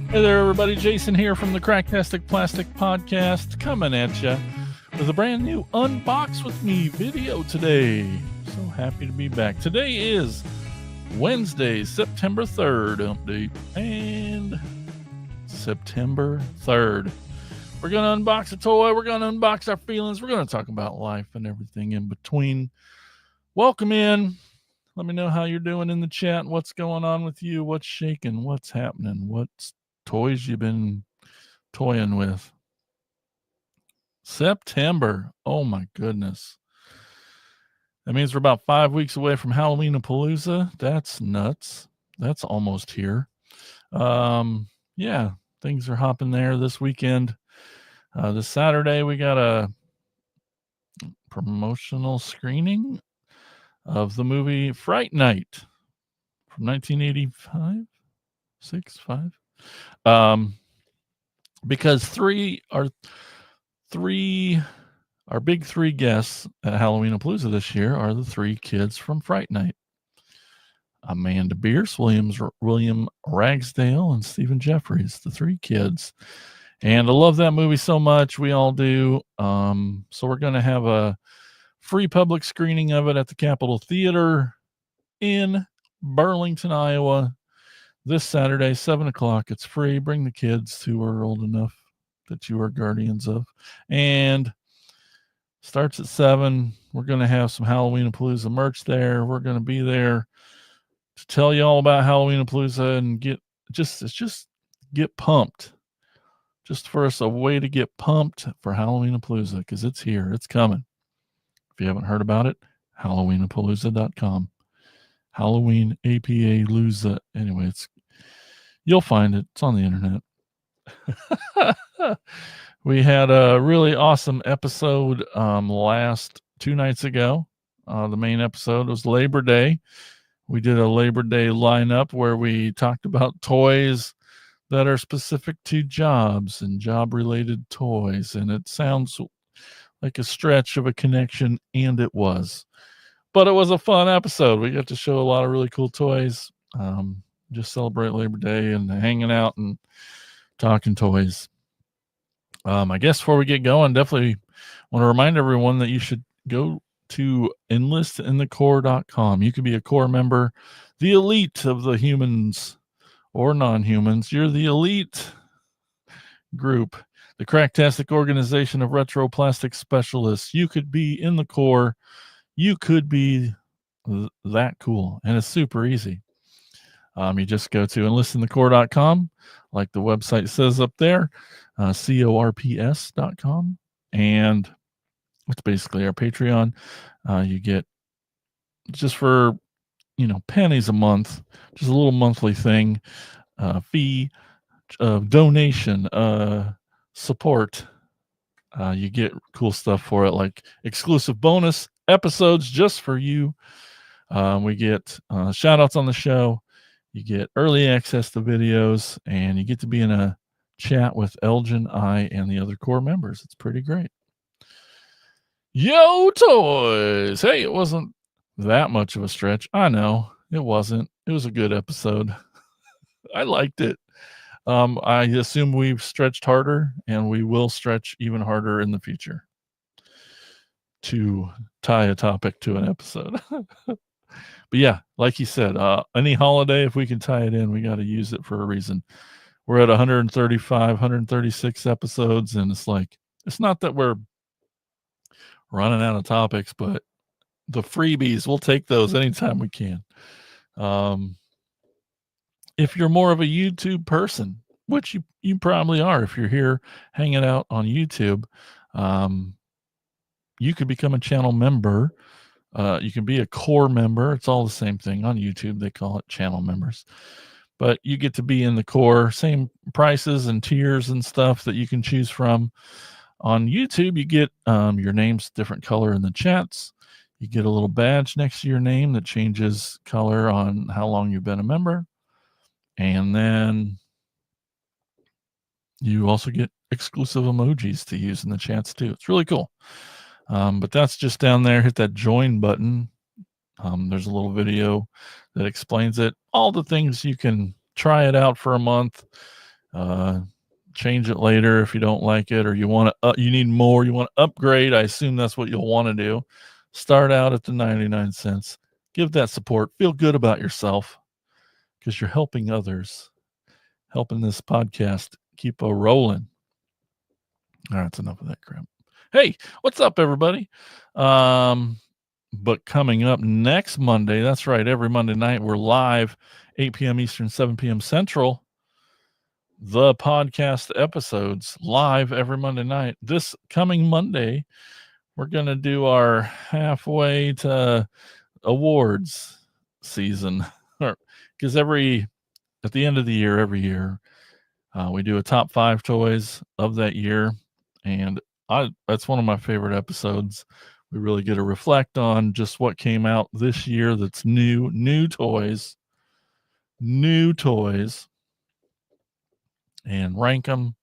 Hey there, everybody. Jason here from the Cracktastic Plastic Podcast, coming at you with a brand new Unbox with Me video today. So happy to be back. Today is Wednesday, September 3rd update, and September 3rd. We're going to unbox a toy. We're going to unbox our feelings. We're going to talk about life and everything in between. Welcome in. Let me know how you're doing in the chat. What's going on with you? What's shaking? What's happening? What's toys you've been toying with? September. Oh my goodness. That means we're about 5 weeks away from Halloween-a-Palooza. That's nuts. That's almost here. Yeah, things are hopping there this weekend. This Saturday, we got a promotional screening of the movie Fright Night from 1985. Because our big three guests at Halloween-a-Palooza this year are the three kids from Fright Night: Amanda Bierce, William Ragsdale, and Stephen Jeffries, the three kids. And I love that movie so much. We all do. So we're going to have a free public screening of it at the Capitol Theater in Burlington, Iowa, this Saturday, 7 o'clock. It's free. Bring the kids who are old enough that you are guardians of. And starts at 7. We're going to have some Halloween-a-Palooza merch there. We're going to be there to tell you all about Halloween-a-Palooza and get pumped. Just for us, a way to get pumped for Halloween-a-Palooza, because it's here. It's coming. If you haven't heard about it, HalloweenApalooza.com. Halloween APA-Looza. Anyway, you'll find it. It's on the internet. We had a really awesome episode last 2 nights ago. The main episode was Labor Day. We did a Labor Day lineup where we talked about toys that are specific to jobs and job-related toys. And it sounds like a stretch of a connection, and it was. But it was a fun episode. We got to show a lot of really cool toys. Just celebrate Labor Day and hanging out and talking toys. I guess before we get going, definitely want to remind everyone that you should go to enlistinthecorps.com. You can be a Corps member, the elite of the humans or non-humans. You're the elite group, the Cracktastic organization of retro plastic specialists. You could be in the Corps. You could be that cool, and it's super easy. You just go to enlistinthecorps.com, like the website says up there, corps.com, and it's basically our Patreon. You get, just for pennies a month, just a little monthly thing, fee, donation, support. You get cool stuff for it, like exclusive bonus episodes just for you. We get shout outs on the show. You get early access to videos, and you get to be in a chat with Elgin, I, and the other Corps members. It's pretty great. Yo, toys! Hey, it wasn't that much of a stretch. I know, it wasn't. It was a good episode. I liked it. I assume we've stretched harder, and we will stretch even harder in the future to tie a topic to an episode. But yeah, like you said, any holiday, if we can tie it in, we got to use it for a reason. We're at 135, 136 episodes, and it's not that we're running out of topics, but the freebies, we'll take those anytime we can. If you're more of a YouTube person, which you probably are if you're here hanging out on YouTube, you could become a channel member. You can be a Corps member. It's all the same thing. On YouTube, they call it channel members. But you get to be in the Corps, same prices and tiers and stuff that you can choose from. On YouTube, you get your name's different color in the chats. You get a little badge next to your name that changes color on how long you've been a member. And then you also get exclusive emojis to use in the chats too. It's really cool. But that's just down there. Hit that join button. There's a little video that explains it. All the things you can try it out for a month Change it later if you don't like it, or you want to. You need more. You want to upgrade. I assume that's what you'll want to do. Start out at the 99 cents. Give that support. Feel good about yourself because you're helping others, helping this podcast keep a rolling. All right, that's enough of that crap. Hey, what's up, everybody? But coming up next Monday, that's right, every Monday night, we're live, 8 p.m. Eastern, 7 p.m. Central. The podcast episodes live every Monday night. This coming Monday, we're going to do our halfway to awards season. Because at the end of the year, every year, we do a top 5 toys of that year. And that's one of my favorite episodes. We really get to reflect on just what came out this year that's new toys, and rank them,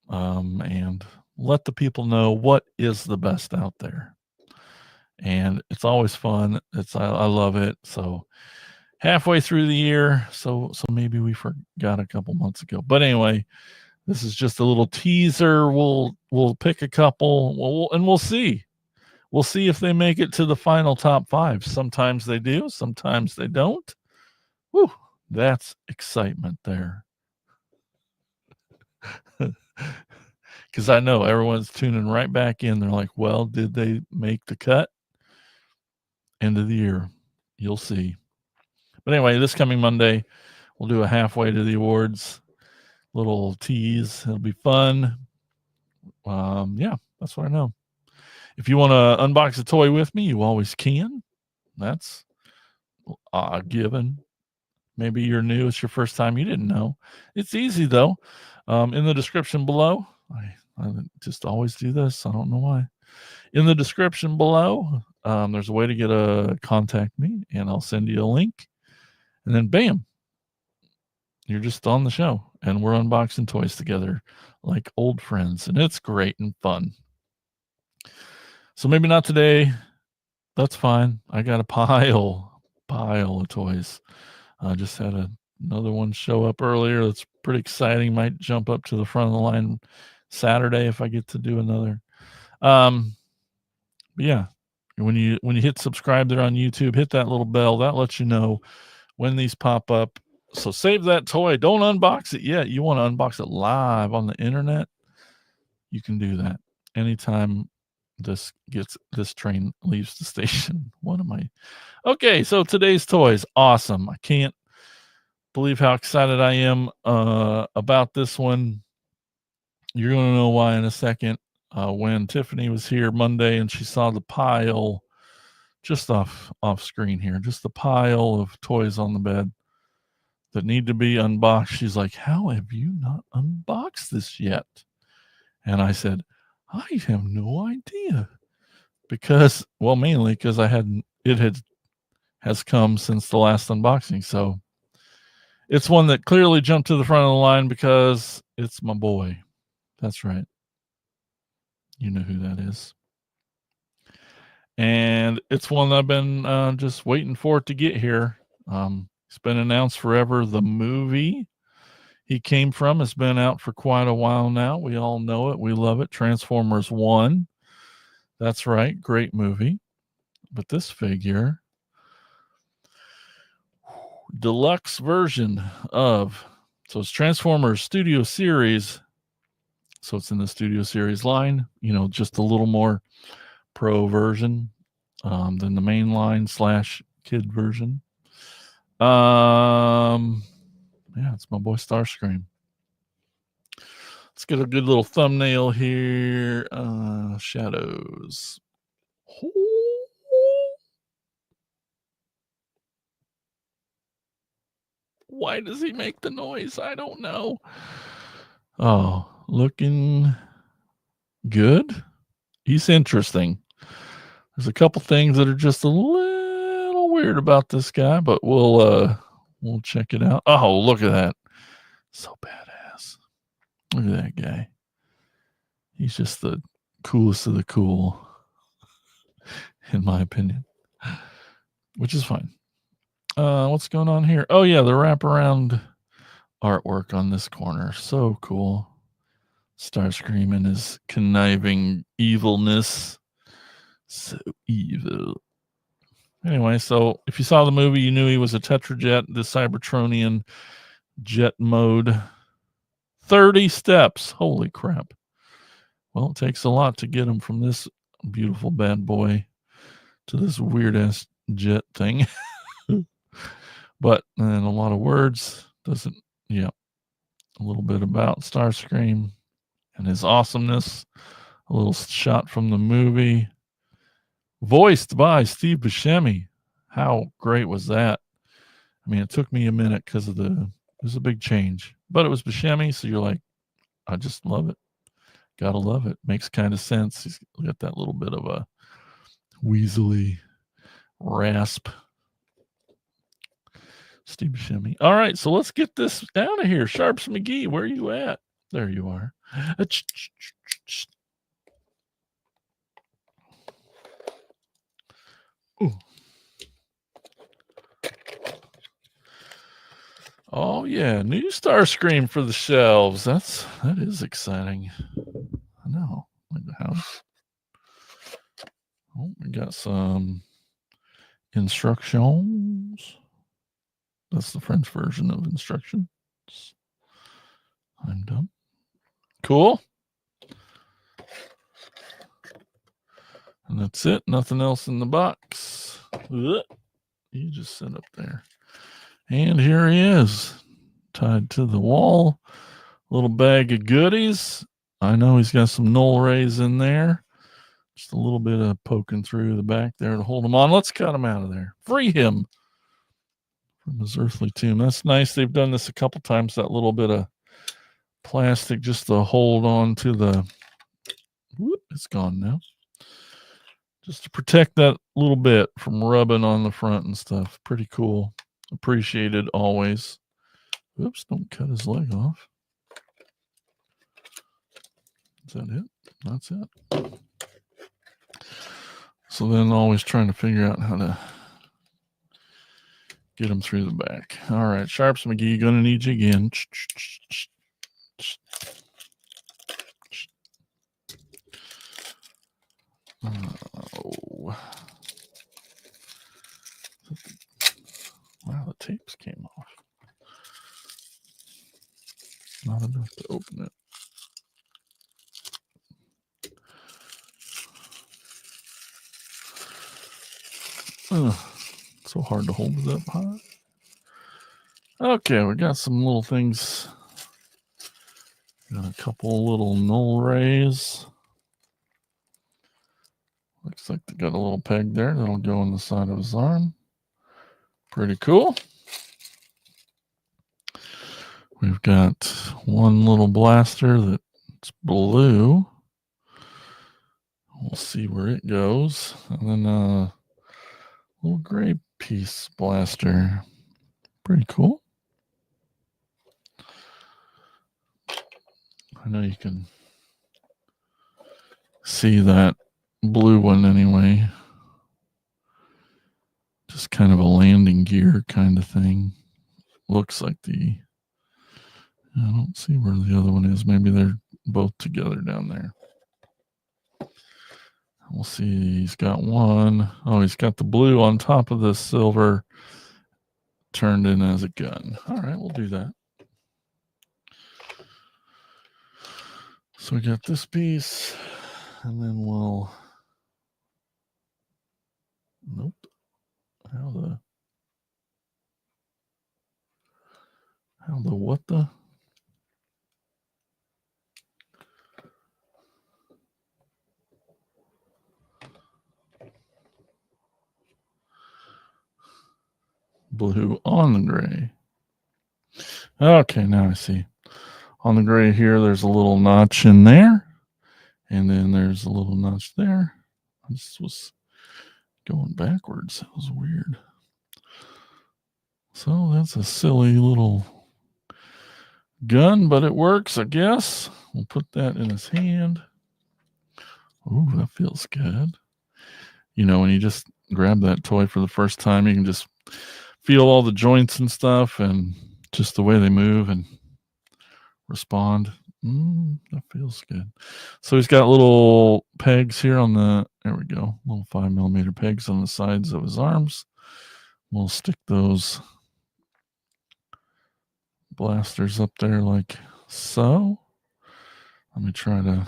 and let the people know what is the best out there. And it's always fun. I love it. So halfway through the year, so maybe we forgot a couple months ago. But anyway, this is just a little teaser. We'll pick a couple, and we'll see. We'll see if they make it to the final top 5. Sometimes they do, sometimes they don't. Whew, that's excitement there. Because I know everyone's tuning right back in. They're like, well, did they make the cut? End of the year. You'll see. But anyway, this coming Monday, we'll do a halfway to the awards. Little tease. It'll be fun. Yeah, that's what I know. If you want to unbox a toy with me, you always can. That's a given. Maybe you're new. It's your first time. You didn't know. It's easy, though. In the description below, I just always do this. I don't know why. In the description below, there's a way to get a contact me, and I'll send you a link. And then, bam, you're just on the show, and we're unboxing toys together like old friends, and it's great and fun. So maybe not today. That's fine. I got a pile of toys. I just had another one show up earlier. That's pretty exciting. Might jump up to the front of the line Saturday if I get to do another. But yeah, when you hit subscribe there on YouTube, hit that little bell. That lets you know when these pop up. So save that toy. Don't unbox it yet. You want to unbox it live on the internet? You can do that anytime this train leaves the station. What am I? Okay, so today's toys, awesome. I can't believe how excited I am about this one. You're going to know why in a second. When Tiffany was here Monday and she saw the pile just off screen here, just the pile of toys on the bed that need to be unboxed, she's like, how have you not unboxed this yet? And I said, I have no idea. Because, well, mainly because has come since the last unboxing. So it's one that clearly jumped to the front of the line because it's my boy. That's right. You know who that is. And it's one that I've been just waiting for it to get here. It's been announced forever. The movie he came from has been out for quite a while now. We all know it. We love it. Transformers 1. That's right. Great movie. But this figure, deluxe version of, so it's Transformers Studio Series. So it's in the Studio Series line, just a little more pro version than the main line / kid version. Yeah, it's my boy Starscream. Let's get a good little thumbnail here. Shadows. Why does he make the noise? I don't know. Oh, looking good. He's interesting. There's a couple things that are just a little weird about this guy, but we'll check it out. Oh, look at that. So badass. Look at that guy. He's just the coolest of the cool, in my opinion, which is fine. What's going on here? Oh, yeah, the wraparound artwork on this corner. So cool. Starscream and his conniving evilness. So evil. Anyway, so if you saw the movie, you knew he was a Tetrajet, the Cybertronian jet mode. 30 steps. Holy crap. Well, it takes a lot to get him from this beautiful bad boy to this weird-ass jet thing. But then a lot of words. A little bit about Starscream and his awesomeness. A little shot from the movie. Voiced by Steve Buscemi. How great was that? I mean, it took me a minute because it was a big change. But it was Buscemi, so you're like, I just love it. Gotta love it. Makes kind of sense. He's got that little bit of a weaselly rasp. Steve Buscemi. All right, so let's get this out of here. Sharps McGee, where are you at? There you are. Ooh. Oh yeah, new Starscream for the shelves. That is exciting. I know. Like the house. Oh, we got some instructions. That's the French version of instructions. I'm done. Cool. And that's it. Nothing else in the box. You just sit up there. And here he is, tied to the wall. Little bag of goodies. I know he's got some null rays in there. Just a little bit of poking through the back there to hold him on. Let's cut him out of there. Free him from his earthly tomb. That's nice. They've done this a couple times, that little bit of plastic just to hold on to the... Whoop, it's gone now. Just to protect that little bit from rubbing on the front and stuff. Pretty cool. Appreciated always. Oops, don't cut his leg off. Is that it? That's it. So then always trying to figure out how to get him through the back. All right, Sharps McGee, gonna need you again. Oh. Wow, the tapes came off. Not enough to open it. So hard to hold it up high. Okay, we got some little things. Got a couple little null rays. Looks like they got a little peg there that'll go on the side of his arm. Pretty cool. We've got one little blaster that's blue. We'll see where it goes. And then a little gray piece blaster. Pretty cool. I know you can see that blue one anyway. Just kind of a landing gear kind of thing. Looks like I don't see where the other one is. Maybe they're both together down there. We'll see. He's got one. Oh, he's got the blue on top of the silver turned in as a gun. All right, we'll do that. So we got this piece, and then we'll... Nope. How the what the? Blue on the gray. Okay, now I see. On the gray here, there's a little notch in there. And then there's a little notch there. This was going backwards. That was weird. So that's a silly little gun, but it works, I guess. We'll put that in his hand. Ooh, that feels good. You know, when you just grab that toy for the first time, you can just feel all the joints and stuff and just the way they move. And respond. That feels good. So he's got little pegs here on the, there we go, little 5mm pegs on the sides of his arms. We'll stick those blasters up there like so. Let me try to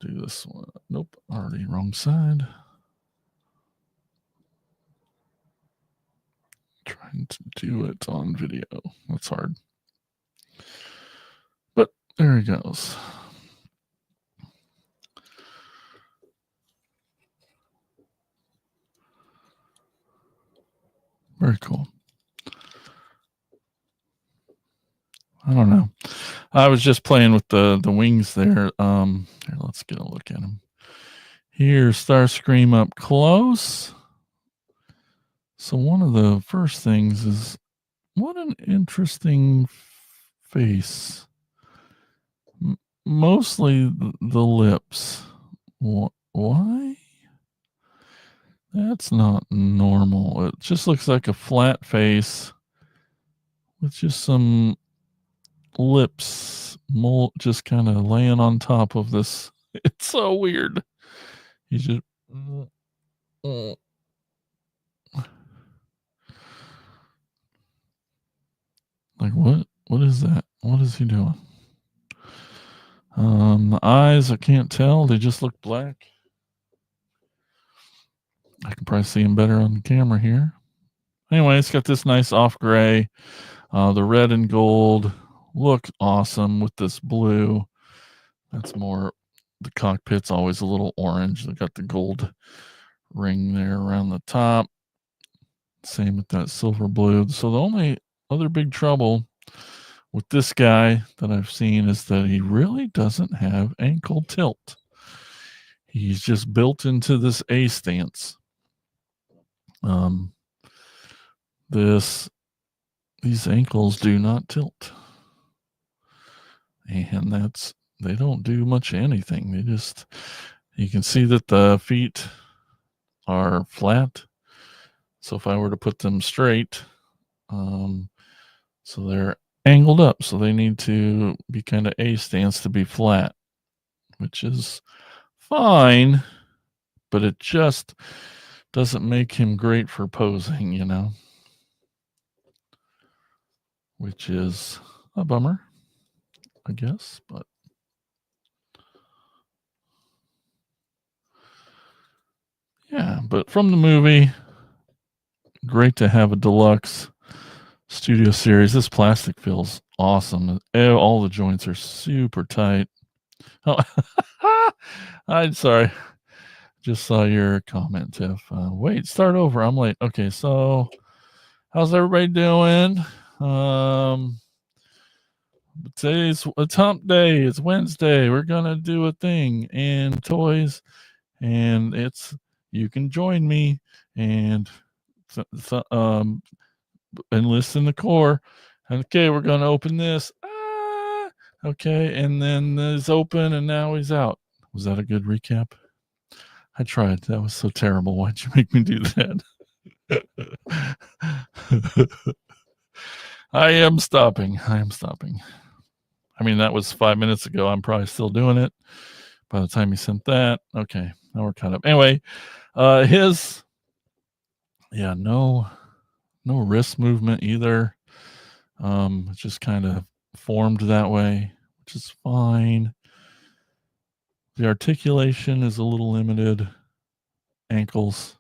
do this one. Nope, already wrong side. Trying to do it on video. That's hard. But there he goes. Very cool. I don't know. I was just playing with the wings there. Here, let's get a look at him. Here's Starscream up close. So one of the first things is, what an interesting face. Mostly the lips. Why? That's not normal. It just looks like a flat face with just some lips just kind of laying on top of this. It's so weird. He's just like, what is that? What is he doing? The eyes, I can't tell. They just look black. I can probably see him better on the camera here. Anyway, it's got this nice off gray. The red and gold look awesome with this blue. That's more, the cockpit's always a little orange. They got the gold ring there around the top. Same with that silver blue. So the only other big trouble with this guy that I've seen is that he really doesn't have ankle tilt. He's just built into this A stance. These ankles do not tilt. And they don't do much anything. They just, you can see that the feet are flat. So if I were to put them straight, so they're angled up, so they need to be kind of A stance to be flat, which is fine, but it just doesn't make him great for posing, you know, which is a bummer, I guess. But yeah, but from the movie, great to have a deluxe studio series. This plastic feels awesome. All the joints are super tight. Oh, I'm sorry. Just saw your comment, Tiff. Wait, start over. I'm late. Okay, so how's everybody doing? It's hump day. It's Wednesday. We're gonna do a thing and toys, and you can join me and enlist in the Corps. Okay, we're gonna open this. Okay, and then it's open, and now he's out. Was that a good recap? I tried. That was so terrible. Why'd you make me do that? I am stopping. I mean, that was 5 minutes ago. I'm probably still doing it by the time you sent that. Okay, now we're caught up. Anyway, no wrist movement either. It's just kind of formed that way, which is fine. The articulation is a little limited. Ankles,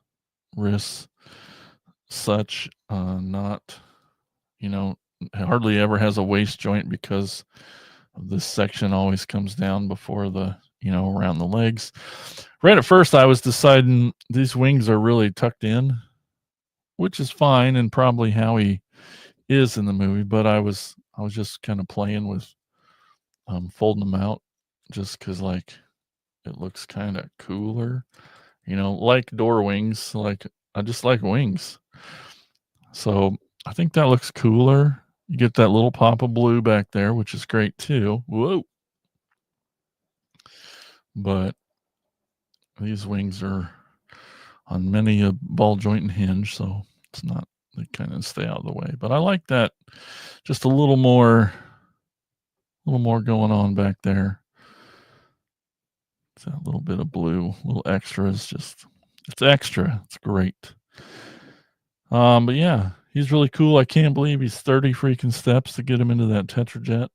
wrists, such, not, hardly ever has a waist joint because of this section always comes down before the, around the legs. Right at first, I was deciding these wings are really tucked in, which is fine and probably how he is in the movie. But I was just kind of playing with folding them out, just because like it looks kind of cooler, like door wings. Like I just like wings, so I think that looks cooler. You get that little pop of blue back there, which is great too. Whoa! But these wings are on many a ball joint and hinge, so it's not, they kind of stay out of the way. But I like that just a little more A little more going on back there. It's a little bit of blue, little extras. Just it's extra. It's great. But yeah, he's really cool. I can't believe he's 30 freaking steps to get him into that Tetrajet.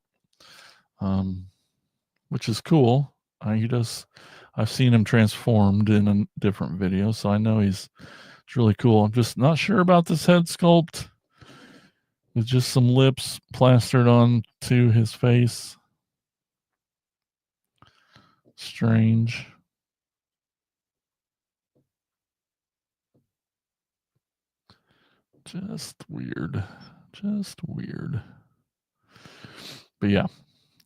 Which is cool. He does. I've seen him transformed in a different video, so I know it's really cool. I'm just not sure about this head sculpt with just some lips plastered onto his face. Strange. Just weird. Just weird. But yeah.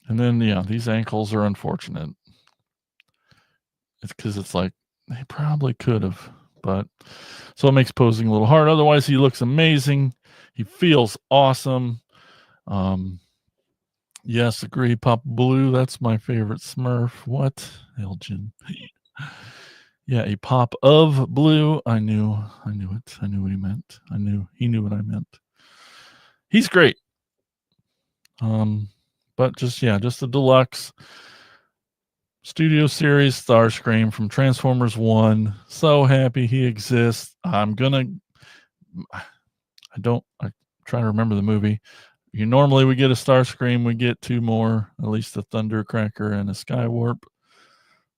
And then, yeah, these ankles are unfortunate. It's because it's like they probably could have, but so it makes posing a little hard. Otherwise, he looks amazing. He feels awesome. Yes, agree. Pop Blue, that's my favorite Smurf. What? Elgin. Yeah, a pop of blue. I knew it. I knew what he meant. He knew what I meant. He's great. But just a deluxe Studio Series Starscream from Transformers 1. So happy he exists. I try to remember the movie. Normally we get a Starscream, we get two more, at least a Thundercracker and a Skywarp,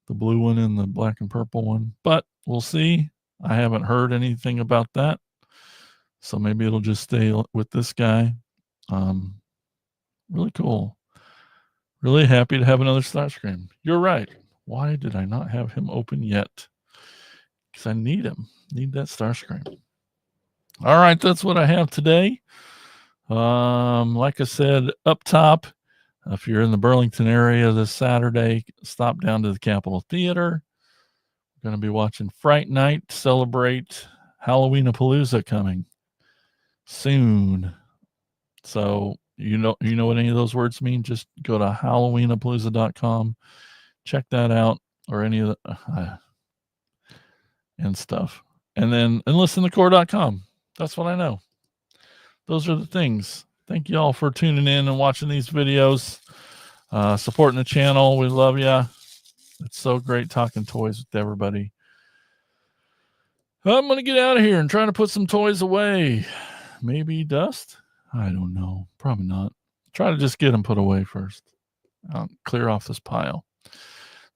the blue one and the black and purple one. But we'll see. I haven't heard anything about that, so maybe it'll just stay with this guy. Really cool. Really happy to have another Starscream. You're right. Why did I not have him open yet? Because I need him. Need that Starscream. All right, that's what I have today. Like I said, up top, if you're in the Burlington area this Saturday, stop down to the Capitol Theater. We're going to be watching Fright Night, celebrate Halloween-a-Palooza coming soon. So you know what any of those words mean? Just go to halloweenapalooza.com, check that out, or any of the and stuff. And then enlistinthecorps.com. That's what I know. Those are the things. Thank you all for tuning in and watching these videos, supporting the channel. We love you. It's so great talking toys with everybody. I'm going to get out of here and try to put some toys away. Maybe dust? I don't know. Probably not. Try to just get them put away first. Clear off this pile.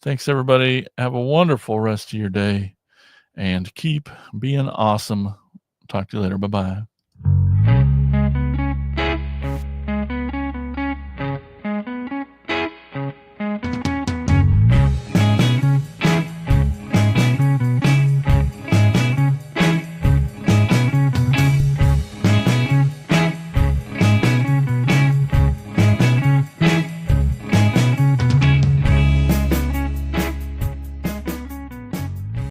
Thanks, everybody. Have a wonderful rest of your day and keep being awesome. Talk to you later. Bye-bye.